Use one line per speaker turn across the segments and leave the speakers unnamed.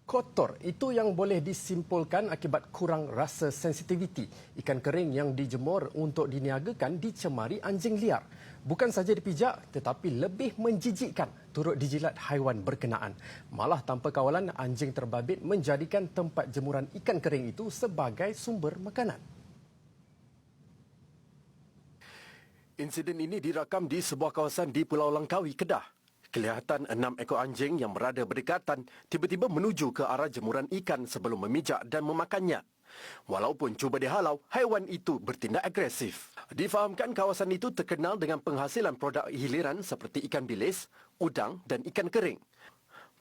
Kotor, itu yang boleh disimpulkan akibat kurang rasa sensitiviti. Ikan kering yang dijemur untuk diniagakan dicemari anjing liar. Bukan saja dipijak tetapi lebih menjijikkan turut dijilat haiwan berkenaan. Malah tanpa kawalan, anjing terbabit menjadikan tempat jemuran ikan kering itu sebagai sumber makanan. Insiden ini dirakam di sebuah kawasan di Pulau Langkawi, Kedah. Kelihatan 6 ekor anjing yang berada berdekatan tiba-tiba menuju ke arah jemuran ikan sebelum memijak dan memakannya. Walaupun cuba dihalau, haiwan itu bertindak agresif. Difahamkan kawasan itu terkenal dengan penghasilan produk hiliran seperti ikan bilis, udang dan ikan kering.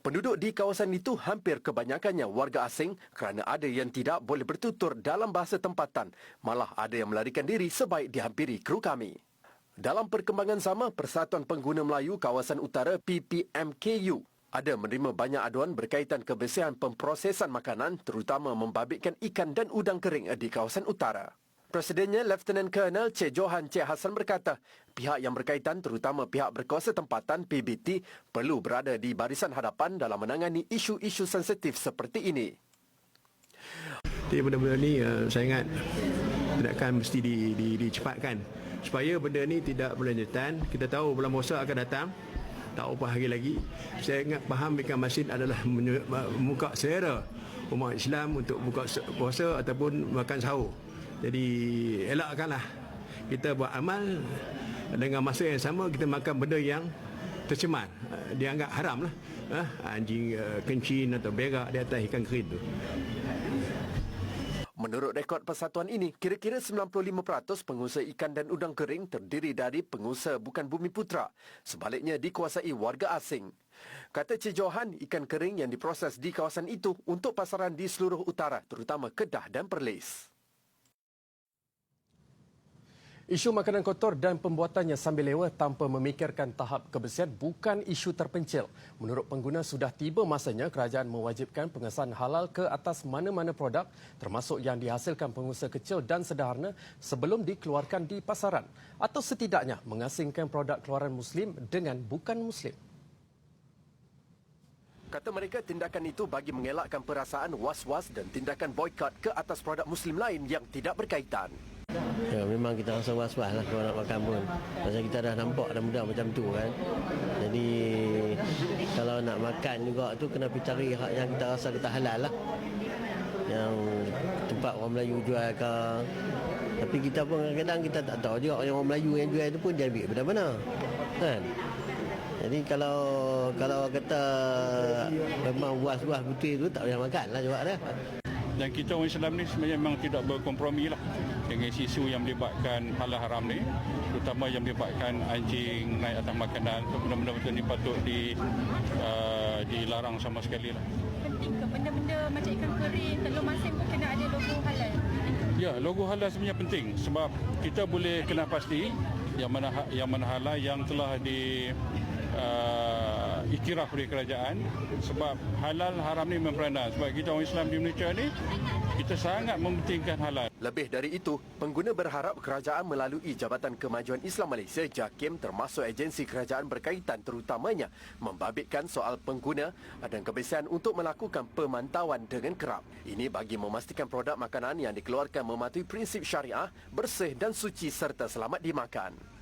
Penduduk di kawasan itu hampir kebanyakannya warga asing kerana ada yang tidak boleh bertutur dalam bahasa tempatan. Malah ada yang melarikan diri sebaik dihampiri kru kami. Dalam perkembangan sama, Persatuan Pengguna Melayu Kawasan Utara PPMKU ada menerima banyak aduan berkaitan kebersihan pemprosesan makanan terutama membabitkan ikan dan udang kering di kawasan utara. Presidennya Lieutenant Colonel Cik Johan Cik Hassan berkata, pihak yang berkaitan terutama pihak berkuasa tempatan PBT perlu berada di barisan hadapan dalam menangani isu-isu sensitif seperti ini.
Jadi benda-benda ni saya ingat tindakan mesti dicepatkan supaya benda ni tidak berlanjutan. Kita tahu bulan puasa akan datang, tak berapa hari lagi. Saya ingat faham ikan masin adalah membuka selera umat Islam untuk buka puasa ataupun makan sahur. Jadi elakkanlah kita buat amal dengan masa yang sama kita makan benda yang tercemar, dianggap haram lah. Anjing kencing atau berak di atas ikan kering tu.
Menurut rekod persatuan ini, kira-kira 95% pengusaha ikan dan udang kering terdiri dari pengusaha bukan bumi putra. Sebaliknya dikuasai warga asing. Kata Cik Johan, ikan kering yang diproses di kawasan itu untuk pasaran di seluruh utara, terutama Kedah dan Perlis. Isu makanan kotor dan pembuatannya sambil lewa tanpa memikirkan tahap kebersihan bukan isu terpencil. Menurut pengguna, sudah tiba masanya kerajaan mewajibkan pengesahan halal ke atas mana-mana produk termasuk yang dihasilkan pengusaha kecil dan sederhana sebelum dikeluarkan di pasaran atau setidaknya mengasingkan produk keluaran Muslim dengan bukan Muslim. Kata mereka, tindakan itu bagi mengelakkan perasaan was-was dan tindakan boikot ke atas produk Muslim lain yang tidak berkaitan.
Ya, memang kita rasa was-was lah kalau nak makan pun. Pasal kita dah nampak dah mudah macam tu kan. Jadi kalau nak makan juga tu kena pergi cari yang kita rasa kita halal lah. Yang tempat orang Melayu jual ke. Tapi kita pun kadang-kadang kita tak tahu juga yang orang Melayu yang jual tu pun dia ambil benda-benda. Kan? Jadi kalau kata memang was-was betul tu tak boleh makan lah juga dah.
Dan kita orang Islam ni sebenarnya memang tidak berkompromi lah dengan isu yang melibatkan halal haram ni, terutama yang melibatkan anjing naik atas makanan. Benda-benda macam ni patut dilarang sama sekali lah.
Penting ke benda-benda macam ikan kering, telur masin pun kena ada logo halal?
Ya, logo halal sebenarnya penting sebab kita boleh kena pasti yang mana halal yang telah iktiraf oleh kerajaan, sebab halal haram ni memperanan. Sebab kita orang Islam di Malaysia ni kita sangat mementingkan halal.
Lebih dari itu, pengguna berharap kerajaan melalui Jabatan Kemajuan Islam Malaysia JAKIM termasuk agensi kerajaan berkaitan terutamanya membabitkan soal pengguna dan kebersihan untuk melakukan pemantauan dengan kerap. Ini bagi memastikan produk makanan yang dikeluarkan mematuhi prinsip syariah, bersih dan suci serta selamat dimakan.